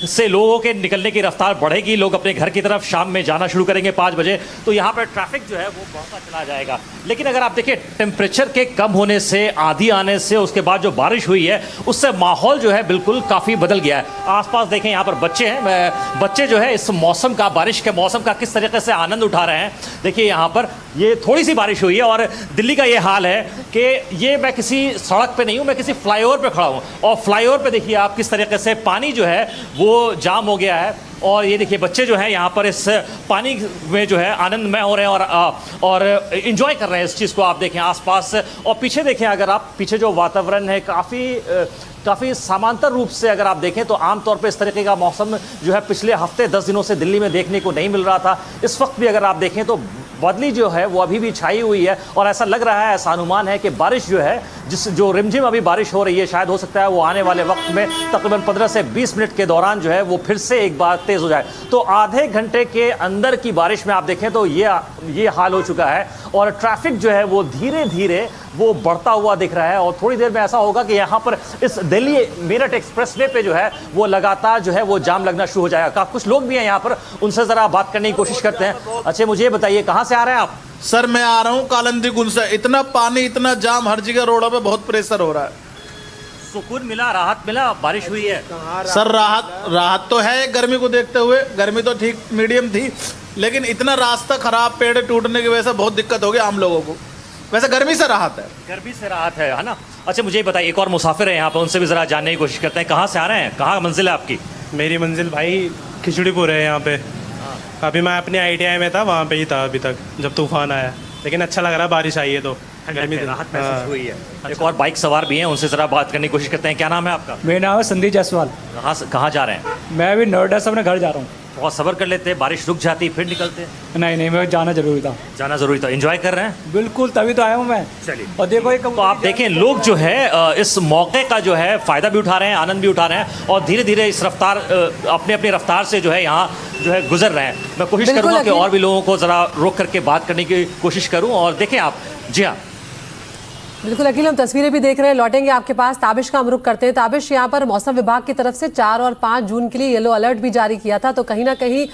से लोगों के निकलने की रफ्तार बढ़ेगी, लोग अपने घर की तरफ शाम में जाना शुरू करेंगे 5 बजे, तो यहाँ पर ट्रैफिक जो है वो बढ़ता चला जाएगा। लेकिन अगर आप देखिए टेम्परेचर के कम होने से, आंधी आने से, उसके बाद जो बारिश हुई है उससे माहौल जो है बिल्कुल काफ़ी बदल गया है। आसपास देखें यहाँ पर बच्चे हैं, बच्चे जो है इस मौसम का, बारिश के मौसम का किस तरीके से आनंद उठा रहे हैं। देखिए यहाँ पर ये थोड़ी सी बारिश हुई है और दिल्ली का ये हाल है कि ये मैं किसी सड़क पे नहीं हूँ, मैं किसी फ्लाईओवर पे खड़ा हूँ और फ्लाईओवर पे देखिए आप किस तरीके से पानी जो है वो जाम हो गया है। और ये देखिए बच्चे जो हैं यहाँ पर इस पानी में जो है आनंदमय हो रहे हैं और इन्जॉय कर रहे हैं इस चीज़ को। आप देखें आसपास और पीछे देखें, अगर आप पीछे जो वातावरण है काफ़ी समांतर रूप से अगर आप देखें तो आमतौर पे इस तरीके का मौसम जो है पिछले हफ्ते 10 दिनों से दिल्ली में देखने को नहीं मिल रहा था। इस वक्त भी अगर आप देखें तो बदली जो है वो अभी भी छाई हुई है और ऐसा लग रहा है, ऐसा अनुमान है कि बारिश जो है जो रिमझिम अभी बारिश हो रही है शायद हो सकता है वो आने वाले वक्त में तकरीबन 15 से 20 मिनट के दौरान जो है वो फिर से एक बार तेज़ हो जाए। तो आधे घंटे के अंदर की बारिश में आप देखें तो ये हाल हो चुका है और ट्रैफिक जो है वो धीरे धीरे वो बढ़ता हुआ दिख रहा है और थोड़ी देर में ऐसा होगा कि यहाँ पर इस दिल्ली मेरठ एक्सप्रेसवे पे जो है वो लगातार जो है वो जाम लगना शुरू हो जाएगा। कुछ लोग भी हैं यहाँ पर, उनसे ज़रा बात करने की कोशिश करते हैं। अच्छा मुझे ये बताइए कहाँ से आ रहे हैं आप? सर मैं आ रहा हूँ कालंदी गुंज से। इतना पानी, इतना जाम, हर जगह रोडों पे बहुत प्रेशर हो रहा है। सुकून मिला, राहत मिला, बारिश हुई है? सर राहत तो है गर्मी को देखते हुए। गर्मी तो ठीक मीडियम थी, लेकिन इतना रास्ता खराब, पेड़ टूटने की वजह से बहुत दिक्कत हो गई आम लोगों को। वैसे गर्मी से राहत है, गर्मी से राहत है ना। अच्छा मुझे बताइए, एक और मुसाफिर है यहाँ पर, उनसे भी ज़रा जानने की कोशिश करते हैं। कहाँ से आ रहे हैं, कहाँ मंजिल है आपकी? मेरी मंजिल भाई खिचड़ीपुर है यहाँ पे। अभी मैं अपने ITI में था, वहाँ पे ही था अभी तक जब तूफान आया। लेकिन अच्छा लग रहा है, बारिश आई है तो गर्मी राहत महसूस हुई है। एक और बाइक सवार भी हैं, उनसे ज़रा बात करने की कोशिश करते हैं। क्या नाम है आपका? मेरा नाम है संदीप जायसवाल। कहाँ जा रहे हैं? मैं अभी नोएडा से अपने घर जा रहा हूँ। बहुत सब्र कर लेते, बारिश रुक जाती फिर निकलते? नहीं, मैं जाना जरूरी था। जाना जरूरी था, एंजॉय कर रहे हैं? बिल्कुल, तभी तो आया हूँ मैं। चलिए। और देखो एक तो आप देखें लोग जो है इस मौके का जो है फ़ायदा भी उठा रहे हैं, आनंद भी उठा रहे हैं और धीरे धीरे इस रफ्तार अपनी अपनी रफ्तार से जो है यहाँ जो है गुजर रहे हैं। मैं कोशिश करूँगा कि और भी लोगों को ज़रा रोक करके बात करने की कोशिश करूँ। और देखें आप, जी हाँ बिल्कुल अकील, हम तस्वीरें भी देख रहे हैं, लौटेंगे आपके पास। ताबिश का हम रुख करते हैं। ताबिश, यहाँ पर मौसम विभाग की तरफ से 4 और 5 जून के लिए येलो अलर्ट भी जारी किया था, तो कहीं ना कहीं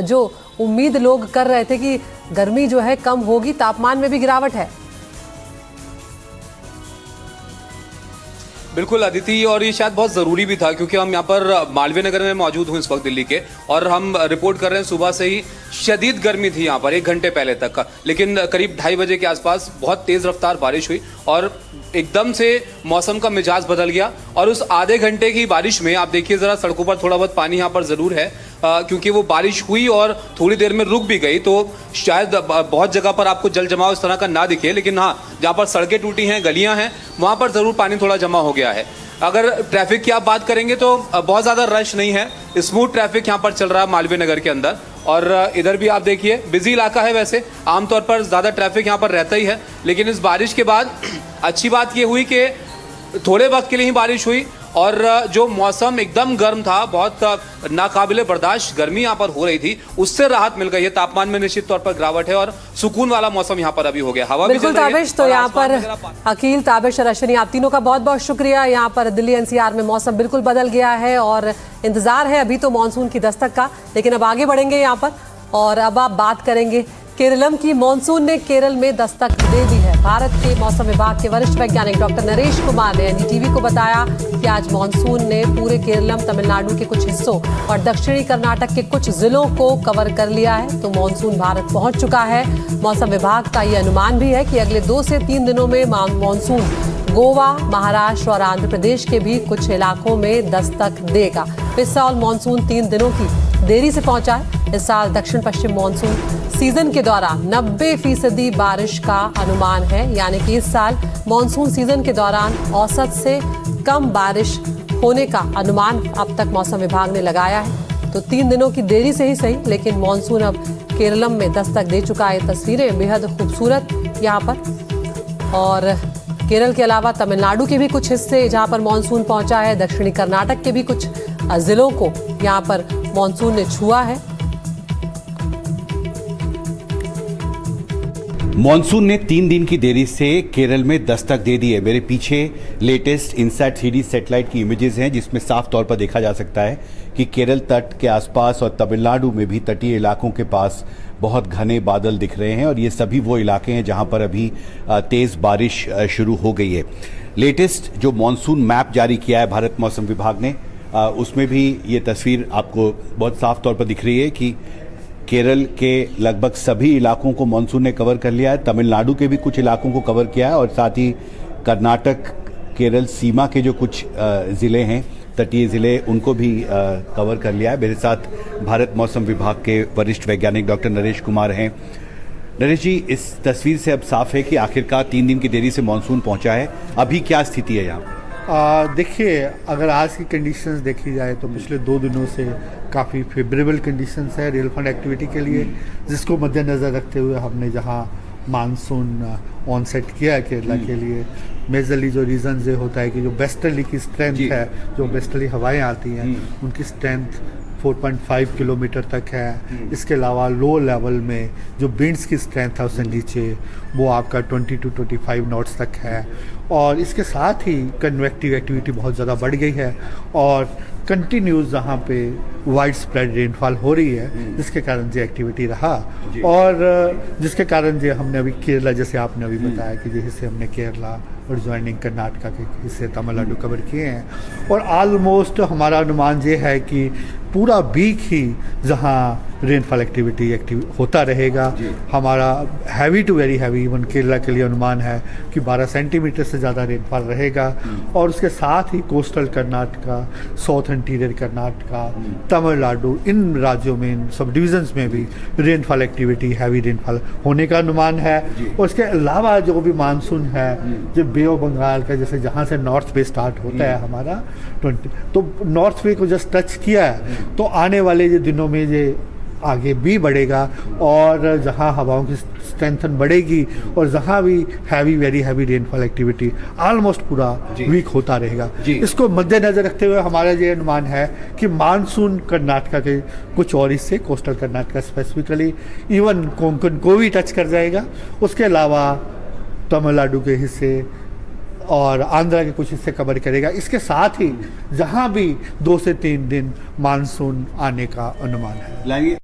जो उम्मीद लोग कर रहे थे कि गर्मी जो है कम होगी, तापमान में भी गिरावट है। बिल्कुल अदिति, और ये शायद बहुत ज़रूरी भी था क्योंकि हम यहाँ पर मालवीय नगर में मौजूद हूँ इस वक्त दिल्ली के, और हम रिपोर्ट कर रहे हैं सुबह से ही शदीद गर्मी थी यहाँ पर 1 घंटे पहले तक का। लेकिन करीब 2:30 बजे के आसपास बहुत तेज़ रफ्तार बारिश हुई और एकदम से मौसम का मिजाज बदल गया। और उस आधे घंटे की बारिश में आप देखिए ज़रा, सड़कों पर थोड़ा बहुत पानी यहाँ पर ज़रूर है क्योंकि वो बारिश हुई और थोड़ी देर में रुक भी गई, तो शायद बहुत जगह पर आपको जल जमाव इस तरह का ना दिखे। लेकिन हाँ, जहाँ पर सड़कें टूटी हैं, गलियाँ हैं, वहाँ पर ज़रूर पानी थोड़ा जमा हो गया है। अगर ट्रैफिक की आप बात करेंगे तो बहुत ज़्यादा रश नहीं है, स्मूथ ट्रैफिक यहाँ पर चल रहा है मालवीय नगर के अंदर। और इधर भी आप देखिए बिजी इलाका है, वैसे आमतौर पर ज़्यादा ट्रैफिक यहाँ पर रहता ही है। लेकिन इस बारिश के बाद अच्छी बात ये हुई कि थोड़े वक्त के लिए ही बारिश हुई और जो मौसम एकदम गर्म था, बहुत नाकाबिले बर्दाश्त गर्मी यहाँ पर हो रही थी, उससे राहत मिल गई है। तापमान में निश्चित तौर पर गिरावट है और सुकून वाला मौसम यहाँ पर अभी हो गया। हवा बिल्कुल ताबिश, तो यहाँ पर अकील, ताबिश और अश्विनी, आप तीनों का बहुत बहुत शुक्रिया। यहाँ पर दिल्ली एनसीआर में मौसम बिल्कुल बदल गया है और इंतजार है अभी तो मानसून की दस्तक का, लेकिन अब आगे बढ़ेंगे यहाँ पर और अब आप बात करेंगे केरलम की। मानसून ने केरल में दस्तक दे दी है। भारत के मौसम विभाग के वरिष्ठ वैज्ञानिक डॉक्टर नरेश कुमार ने एनडीटीवी को बताया कि आज मानसून ने पूरे केरलम, तमिलनाडु के कुछ हिस्सों और दक्षिणी कर्नाटक के कुछ जिलों को कवर कर लिया है। तो मानसून भारत पहुंच चुका है। मौसम विभाग का ये अनुमान भी है कि अगले 2 से 3 दिनों में मानसून गोवा, महाराष्ट्र और आंध्र प्रदेश के भी कुछ इलाकों में दस्तक देगा। इस साल मानसून 3 दिनों की देरी से पहुंचा है। इस साल दक्षिण पश्चिम मानसून सीजन के दौरान 90% बारिश का अनुमान है, यानी कि इस साल मानसून सीजन के दौरान औसत से कम बारिश होने का अनुमान अब तक मौसम विभाग ने लगाया है। तो 3 दिनों की देरी से ही सही, लेकिन मानसून अब केरलम में दस्तक दे चुका है। तस्वीरें बेहद खूबसूरत यहाँ पर, और केरल के अलावा तमिलनाडु के भी कुछ हिस्से जहाँ पर मानसून पहुँचा है, दक्षिणी कर्नाटक के भी कुछ जिलों को यहाँ पर मानसून ने छुआ है। मॉनसून ने 3 दिन की देरी से केरल में दस्तक दे दी है। मेरे पीछे लेटेस्ट इनसैट 3D सैटेलाइट की इमेजेस हैं, जिसमें साफ तौर पर देखा जा सकता है कि केरल तट के आसपास और तमिलनाडु में भी तटीय इलाकों के पास बहुत घने बादल दिख रहे हैं और ये सभी वो इलाके हैं जहां पर अभी तेज़ बारिश शुरू हो गई है। लेटेस्ट जो मॉनसून मैप जारी किया है भारत मौसम विभाग ने, उसमें भी ये तस्वीर आपको बहुत साफ तौर पर दिख रही है कि केरल के लगभग सभी इलाकों को मानसून ने कवर कर लिया है। तमिलनाडु के भी कुछ इलाकों को कवर किया है और साथ ही कर्नाटक केरल सीमा के जो कुछ ज़िले हैं, तटीय ज़िले, उनको भी कवर कर लिया है। मेरे साथ भारत मौसम विभाग के वरिष्ठ वैज्ञानिक डॉक्टर नरेश कुमार हैं। नरेश जी, इस तस्वीर से अब साफ है कि आखिरकार 3 दिन की देरी से मानसून पहुंचा है। अभी क्या स्थिति है यहाँ? देखिए, अगर आज की कंडीशंस देखी जाए तो पिछले 2 दिनों से काफ़ी फेवरेबल कंडीशंस है रेनफॉल एक्टिविटी के लिए, जिसको मद्देनज़र रखते हुए हमने जहां मानसून ऑन सेट किया है केरला के लिए। मेजरली जो रीज़न ये होता है कि जो वेस्टर्ली की स्ट्रेंथ है, जो वेस्टर्ली हवाएं आती हैं, उनकी स्ट्रेंथ 4.5 किलोमीटर तक है। इसके अलावा लो लेवल में जो विंड्स की स्ट्रेंथ है उससे नीचे वो आपका 20 to 25 नॉट्स तक है। और इसके साथ ही कन्वेक्टिव एक्टिविटी बहुत ज़्यादा बढ़ गई है और कंटिन्यूस जहाँ पे वाइड स्प्रेड रेनफॉल हो रही है, जिसके कारण ये एक्टिविटी रहा और जिसके कारण ये हमने अभी केरला, जैसे आपने अभी बताया कि जैसे हमने केरला और ज्वाइनिंग कर्नाटका के हिस्से तमिलनाडु कवर किए हैं। और ऑलमोस्ट हमारा अनुमान ये है कि पूरा वीक ही जहाँ रेनफॉल एक्टिविटी होता रहेगा। हमारा heavy to very heavy even Kerala के लिए अनुमान है कि 12 सेंटीमीटर से ज़्यादा रेनफॉल रहेगा। और उसके साथ ही coastal Karnataka, south interior Karnataka, Tamil Nadu, इन राज्यों में, इन सब डिविजन्स में भी रेनफॉल एक्टिविटी, हैवी रेनफॉल होने का अनुमान है। और इसके अलावा जो भी मानसून है, जो बे ऑफ बंगाल का, जैसे जहाँ से नॉर्थ वे स्टार्ट होता है हमारा 20, तो नॉर्थ वे को जस्ट टच किया है, तो आने वाले ये दिनों में ये आगे भी बढ़ेगा और जहां हवाओं की स्ट्रेंथन बढ़ेगी और जहां भी heavy, very heavy rainfall activity almost पूरा वीक होता रहेगा। इसको मद्देनजर रखते हुए हमारा ये अनुमान है कि मानसून कर्नाटका के कुछ और हिस्से, coastal Karnataka specifically, even Konkan को भी टच कर जाएगा। उसके अलावा तमिलनाडु के हिस्से और आंध्रा के कुछ हिस्से कवर करेगा। इसके साथ ही जहां भी 2 से 3 दिन मानसून आने का अनुमान है।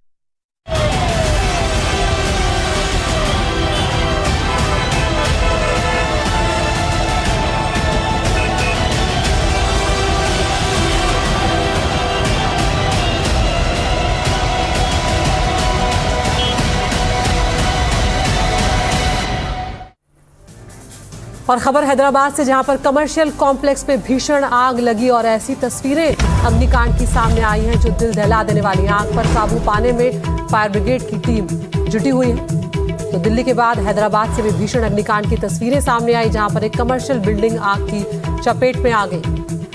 और खबर हैदराबाद से, जहां पर कमर्शियल कॉम्प्लेक्स में भीषण आग लगी और ऐसी तस्वीरें अग्निकांड की सामने आई हैं जो दिल दहला देने वाली हैं। आग पर काबू पाने में फायर ब्रिगेड की टीम जुटी हुई है। तो दिल्ली के बाद हैदराबाद से भी भीषण अग्निकांड की तस्वीरें सामने आई, जहां पर एक कमर्शियल बिल्डिंग आग की चपेट में आ गई।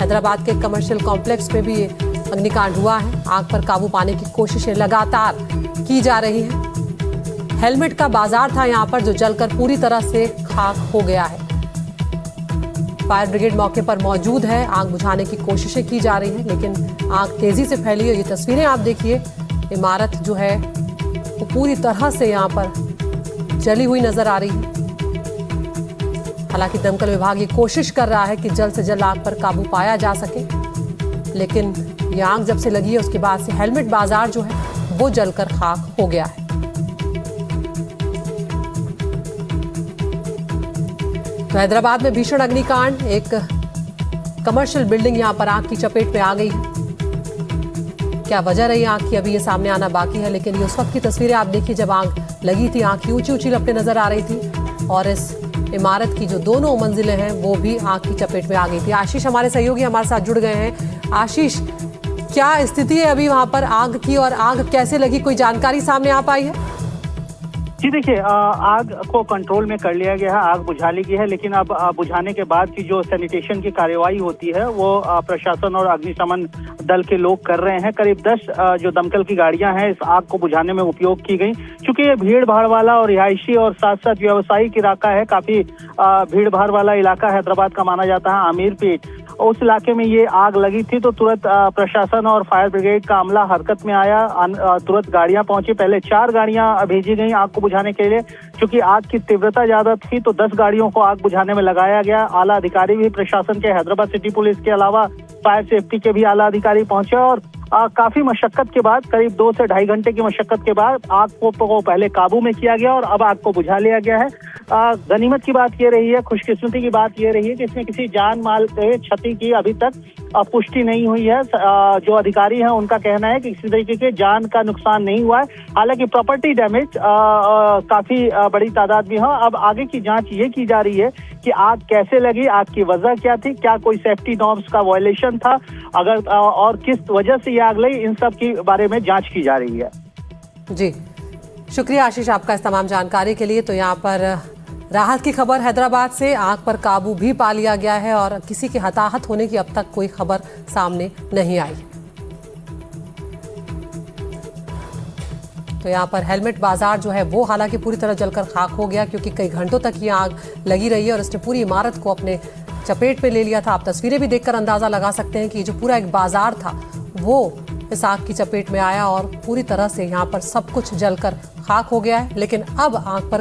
हैदराबाद के कमर्शियल कॉम्प्लेक्स में भी ये अग्निकांड हुआ है। आग पर काबू पाने की कोशिशें लगातार की जा रही हैं। हेलमेट का बाजार था यहाँ पर, जो जलकर पूरी तरह से खाक हो गया है। फायर ब्रिगेड मौके पर मौजूद है, आग बुझाने की कोशिशें की जा रही हैं, लेकिन आग तेजी से फैली है। ये तस्वीरें आप देखिए, इमारत जो है वो पूरी तरह से यहाँ पर जली हुई नजर आ रही है। हालांकि दमकल विभाग ये कोशिश कर रहा है कि जल्द से जल्द आग पर काबू पाया जा सके, लेकिन ये आग जब से लगी है उसके बाद से हेलमेट बाजार जो है वो जलकर खाक हो गया है। तो हैदराबाद में भीषण अग्निकांड, एक कमर्शियल बिल्डिंग यहां पर आग की चपेट में आ गई है। क्या वजह रही आग की, अभी ये सामने आना बाकी है, लेकिन ये उस वक्त की तस्वीरें आप देखिए जब आग लगी थी। आग की ऊंची ऊंची लपटें नजर आ रही थी और इस इमारत की जो दोनों मंजिलें हैं वो भी आग की चपेट में आ गई थी। आशीष हमारे सहयोगी हमारे साथ जुड़ गए हैं। आशीष, क्या स्थिति है अभी वहां पर आग की और आग कैसे लगी, कोई जानकारी सामने आ पाई है? जी देखिए, आग को कंट्रोल में कर लिया गया है, आग बुझा ली गई है, लेकिन अब बुझाने के बाद की जो सैनिटेशन की कार्यवाही होती है वो प्रशासन और अग्निशमन दल के लोग कर रहे हैं। करीब 10 जो दमकल की गाड़ियां हैं इस आग को बुझाने में उपयोग की गई। चूंकि ये भीड़ भाड़ वाला और रिहायशी और साथ साथ व्यावसायिक इलाका है, काफी भीड़ भाड़ वाला इलाका हैदराबाद का माना जाता है, आमीरपेट, उस इलाके में ये आग लगी थी। तो तुरंत प्रशासन और फायर ब्रिगेड का अमला हरकत में आया, तुरंत गाड़ियां पहुंची। पहले 4 गाड़ियां भेजी गई आग को बुझाने के लिए, क्योंकि आग की तीव्रता ज्यादा थी तो 10 गाड़ियों को आग बुझाने में लगाया गया। आला अधिकारी भी प्रशासन के, हैदराबाद सिटी पुलिस के अलावा फायर सेफ्टी के भी आला अधिकारी पहुंचे और काफी मशक्कत के बाद, करीब 2 से ढाई घंटे की मशक्कत के बाद आग को पहले काबू में किया गया और अब आग को बुझा लिया गया है। गनीमत की बात ये रही है, खुशकिस्मती की बात ये रही है कि इसमें किसी जान माल के क्षति की अभी तक पुष्टि नहीं हुई है। जो अधिकारी हैं उनका कहना है कि किसी तरीके के जान का नुकसान नहीं हुआ है। हालांकि प्रॉपर्टी डैमेज काफी बड़ी तादाद में है। अब आगे की जांच ये की जा रही है कि आग कैसे लगी, आग की वजह क्या थी, क्या कोई सेफ्टी नॉर्म्स का वायलेशन था, अगर और किस वजह से ये आग लगी, इन सब के बारे में जांच की जा रही है। जी, शुक्रिया आशीष आपका इस तमाम जानकारी के लिए। तो यहाँ पर राहत की खबर हैदराबाद से, आग पर काबू भी पा लिया गया है और किसी के हताहत होने की अब तक कोई खबर सामने नहीं आई। तो यहाँ पर हेलमेट बाजार जो है वो हालांकि पूरी तरह जलकर खाक हो गया, क्योंकि कई घंटों तक ये आग लगी रही है और इसने पूरी इमारत को अपने चपेट में ले लिया था। आप तस्वीरें भी देखकर अंदाजा लगा सकते हैं कि जो पूरा एक बाजार था वो इस आग की चपेट में आया और पूरी तरह से यहाँ पर सब कुछ जलकर खाक हो गया है। लेकिन अब आग पर